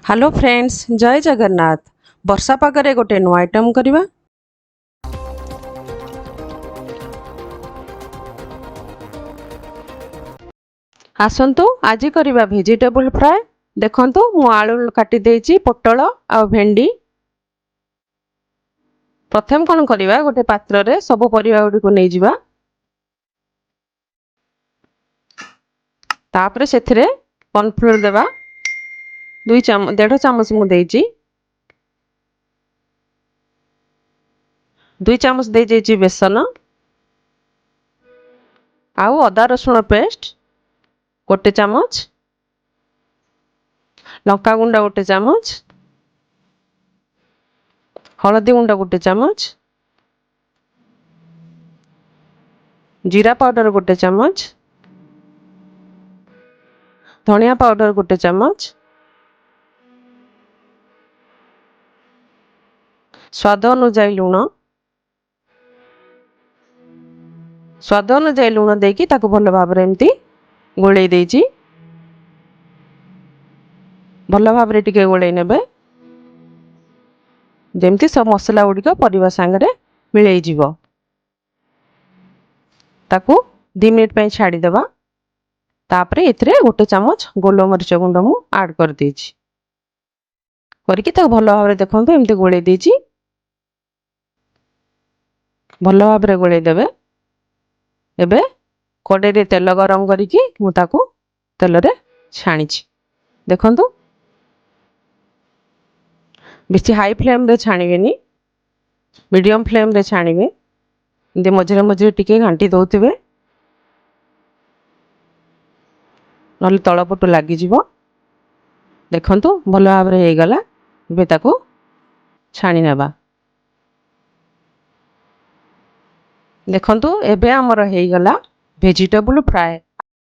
Hello friends, जय जगन्नाथ। वर्षा पागरे गोटे नुआ आइटम करवा। आसंतु आज करवा वेजिटेबल फ्राए। देखंतु मु आलू काटी देछि, पोटल आ भेंडी। प्रथम कोन करवा, गोटे पात्र रे सब परिवा गुडी को नै जिवा। तापरे सेथिरे कॉर्नफ्लोर देबा। 1.5 चामच मु देछि। 2 चामच दे जेछि बेसन। आउ अदा रसुण पेस्ट 1 चामच। लंका गुंडा 1 चामच। हळदी गुंडा 1 चामच। जीरा पाउडर 1 चामच। धनिया पाउडर 1 चामच। स्वाद अनुसार लुण। स्वाद अनुसार लुण देकी ताको भल भाबरे एमती गोळेई देछि। भल भाबरे टिके गोळेई नेबे जेमती सब मसला गुडी परिवा संगरे मिलई जीवो। ताको 2 मिनिट पय छाडी देबा। तापरे एथरे 1 चामच गोलमरीच गुंड मु ऐड कर देछि। करके ताको भल भाबरे देखंतु एमती गोळेई देछि। भल भाबरे गोळेई देबे। एबे कड़े रे तेल गरम करिकी मु ताको तेल रे छाणीछि। देखंतु बेसी हाई फ्लेम रे छाणीबेनी, मीडियम फ्लेम रे छाणीबे। इंदे मझरे मझरे टिके घांटी दउथिबे, नले तळपटु लागि जिवो। देखंतु भल भाबरे हे गला। एबे ताको छाणी नेबा। देखंतु एबे हमर हे गला वेजिटेबल फ्राए।